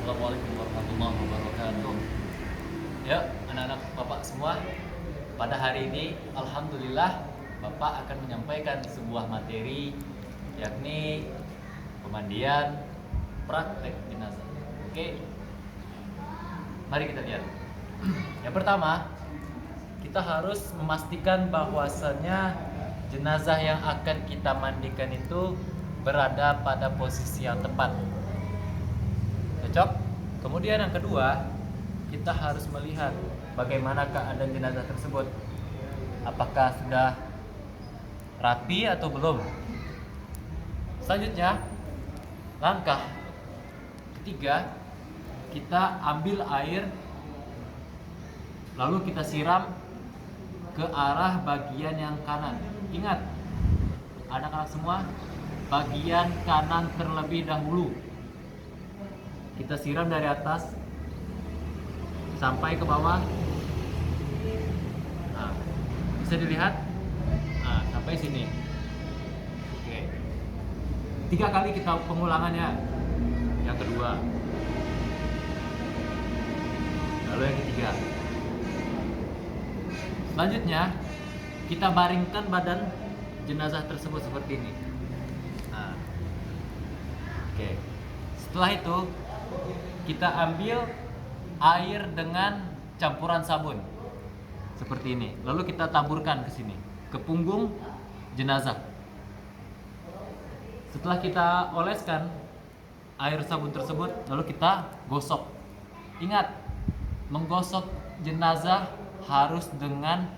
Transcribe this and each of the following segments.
Assalamualaikum warahmatullahi wabarakatuh. Ya, anak-anak Bapak semua, pada hari ini Alhamdulillah Bapak akan menyampaikan sebuah materi, yakni pemandian praktek jenazah. Oke, mari kita lihat. Yang pertama, kita harus memastikan bahwasannya jenazah yang akan kita mandikan itu berada pada posisi yang tepat. Cocok? Kemudian yang kedua, kita harus melihat bagaimana keadaan jenazah tersebut. Apakah sudah rapi atau belum? Selanjutnya, langkah ketiga, kita ambil air lalu kita siram ke arah bagian yang kanan. Ingat, anak-anak semua, bagian kanan terlebih dahulu. Kita siram dari atas sampai ke bawah. Nah, bisa dilihat. Nah, sampai sini. Oke. 3 kali kita pengulangannya. Yang kedua. Lalu yang ketiga. Selanjutnya, kita baringkan badan jenazah tersebut seperti ini. Nah. Oke. Setelah itu, kita ambil air dengan campuran sabun seperti ini, lalu kita taburkan ke sini, ke punggung jenazah. Setelah kita oleskan air sabun tersebut, lalu kita gosok. Ingat, menggosok jenazah harus dengan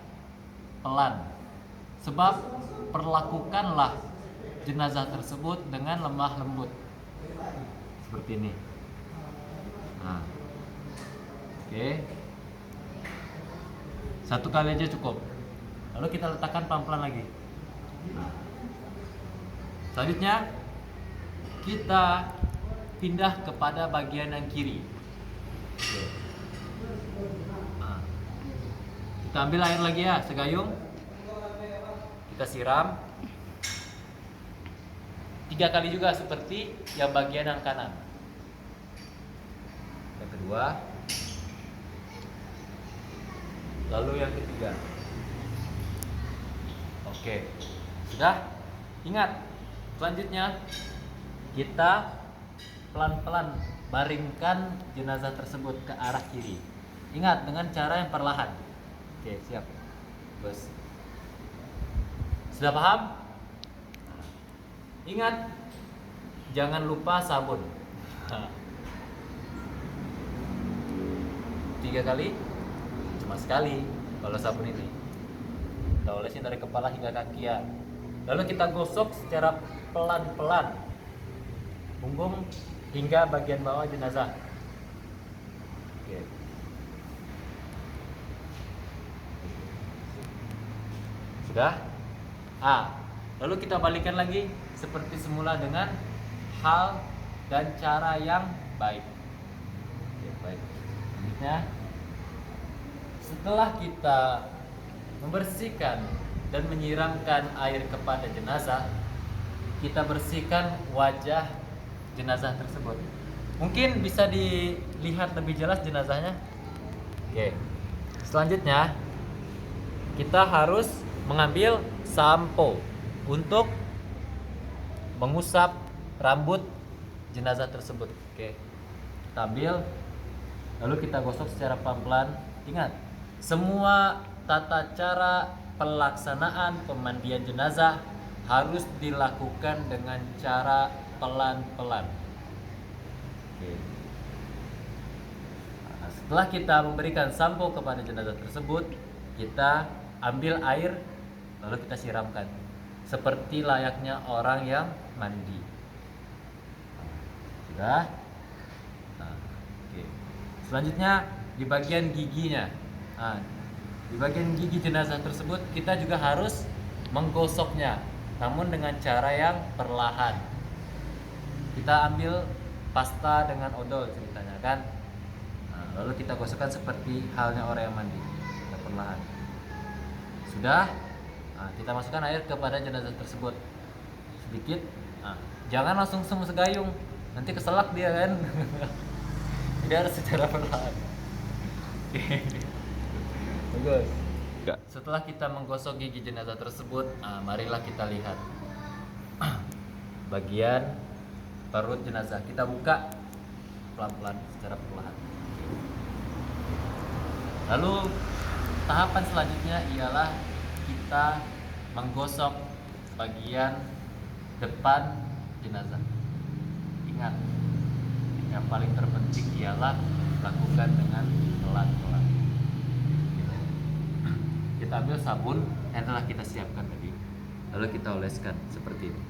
pelan, sebab perlakukanlah jenazah tersebut dengan lemah lembut seperti ini. Nah, oke. 1 kali aja cukup. Lalu kita letakkan pelan-pelan lagi. Nah. Selanjutnya, kita pindah kepada bagian yang kiri. Oke. Nah. Kita ambil air lagi ya, segayung. Kita siram 3 kali juga seperti yang bagian yang kanan. Yang kedua, lalu yang ketiga. Oke, sudah? Ingat, selanjutnya kita pelan-pelan baringkan jenazah tersebut ke arah kiri. Ingat, dengan cara yang perlahan. Oke, siap. Bos. Sudah paham? Ingat, jangan lupa sabun. 3 kali, cuma sekali kalau sabun ini. Kita olesin dari kepala hingga kaki ya. Lalu kita gosok secara pelan-pelan punggung hingga bagian bawah jenazah. Oke. Sudah? Lalu kita balikan lagi seperti semula dengan hal dan cara yang baik. Oke, baik. Selanjutnya, setelah kita membersihkan dan menyiramkan air kepada jenazah, kita bersihkan wajah jenazah tersebut. Mungkin bisa dilihat lebih jelas jenazahnya. Oke. Selanjutnya, kita harus mengambil sampo untuk mengusap rambut jenazah tersebut. Oke. Kita ambil, lalu kita gosok secara pelan-pelan. Ingat, semua tata cara pelaksanaan pemandian jenazah harus dilakukan dengan cara pelan-pelan. Oke. Nah, setelah kita memberikan sampo kepada jenazah tersebut, kita ambil air lalu kita siramkan seperti layaknya orang yang mandi. Sudah? Nah, oke. Selanjutnya di bagian giginya. Nah, di bagian gigi jenazah tersebut kita juga harus menggosoknya, namun dengan cara yang perlahan. Kita ambil pasta dengan odol ceritanya kan. Nah, lalu kita gosokkan seperti halnya orang yang mandi. Kita perlahan. Sudah? Nah, kita masukkan air kepada jenazah tersebut sedikit. Nah, jangan langsung semua segayung, nanti keselak dia kan. Tidak harus secara perlahan. Bagus. Setelah kita menggosok gigi jenazah tersebut, marilah kita lihat bagian perut jenazah. Kita buka pelan-pelan secara perlahan. Lalu tahapan selanjutnya ialah kita menggosok bagian depan jenazah. Ingat, yang paling terpenting ialah lakukan dengan pelan-pelan. Kita ambil sabun yang telah kita siapkan tadi, lalu kita oleskan seperti ini.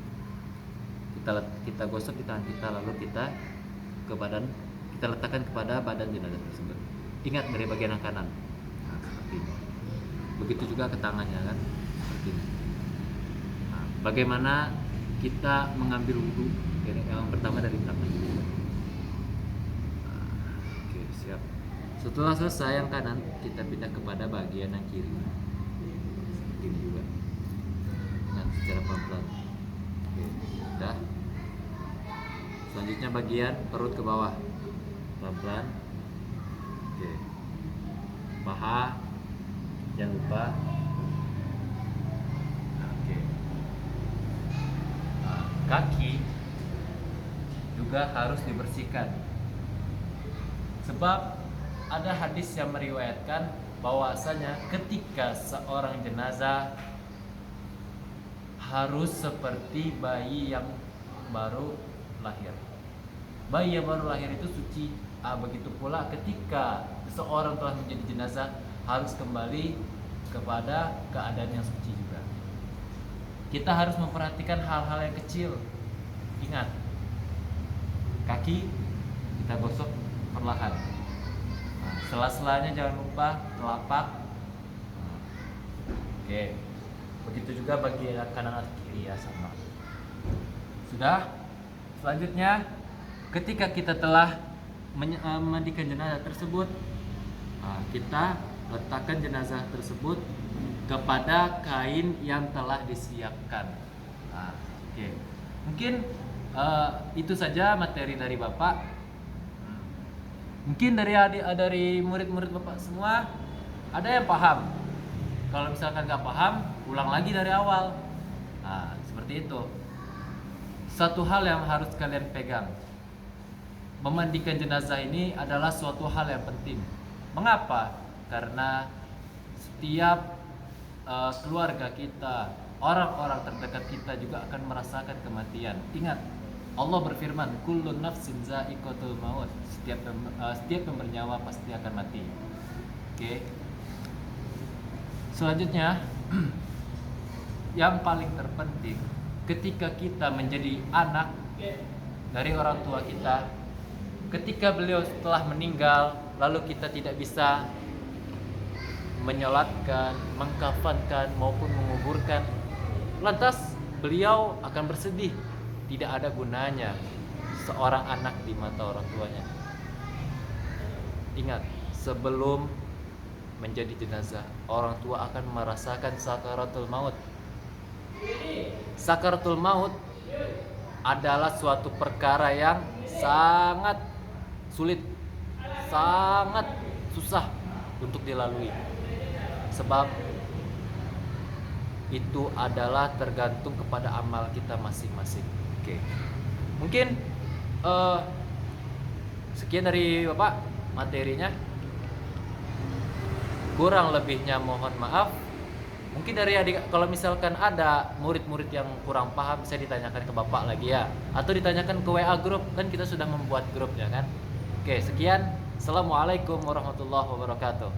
Kita gosok di tangan kita, lalu kita letakkan kepada badan jenazah tersebut. Ingat dari bagian yang kanan, seperti ini. Begitu juga ke tangannya kan, seperti ini. Bagaimana kita mengambil wudhu? Yang pertama dari belakang. Oke, siap. Setelah selesai yang kanan, kita pindah kepada bagian yang kiri. Seperti ini juga. Nah, secara pelan-pelan. Oke, sudah. Selanjutnya bagian perut ke bawah, pelan-pelan. Oke, paha, jangan lupa. Oke, kaki juga harus dibersihkan, sebab ada hadis yang meriwayatkan bahwasanya ketika seorang jenazah harus seperti bayi yang baru lahir. Bayi yang baru lahir itu suci. Begitu pula ketika seseorang telah menjadi jenazah harus kembali kepada keadaan yang suci juga. Kita harus memperhatikan hal-hal yang kecil. Ingat, kaki kita gosok perlahan. Sela-selanya jangan lupa telapak. Oke, begitu juga bagian kanan atau kiri ya, sama. Sudah. Selanjutnya, ketika kita telah memandikan jenazah tersebut, kita letakkan jenazah tersebut kepada kain yang telah disiapkan. Oke. Mungkin itu saja materi dari Bapak. Mungkin dari murid-murid Bapak semua ada yang paham. Kalau misalkan nggak paham, ulang lagi dari awal. Seperti itu. Satu hal yang harus kalian pegang, memandikan jenazah ini adalah suatu hal yang penting. Mengapa? Karena setiap keluarga kita, orang-orang terdekat kita juga akan merasakan kematian. Ingat, Allah berfirman, "Kullu nafsin za'iqatul maut." Setiap yang bernyawa pasti akan mati. Oke. Selanjutnya, yang paling terpenting ketika kita menjadi anak dari orang tua kita, ketika beliau telah meninggal, lalu kita tidak bisa menyolatkan, mengkafankan maupun menguburkan, lantas beliau akan bersedih. Tidak ada gunanya seorang anak di mata orang tuanya. Ingat, sebelum menjadi jenazah, orang tua akan merasakan sakaratul maut. Sakaratul maut adalah suatu perkara yang sangat sulit, sangat susah untuk dilalui, sebab itu adalah tergantung kepada amal kita masing-masing. Oke. Mungkin sekian dari Bapak materinya. Kurang lebihnya mohon maaf. Mungkin dari adik, kalau misalkan ada murid-murid yang kurang paham, bisa ditanyakan ke Bapak lagi ya, atau ditanyakan ke WA grup, kan kita sudah membuat grupnya kan. Oke, sekian. Assalamualaikum warahmatullahi wabarakatuh.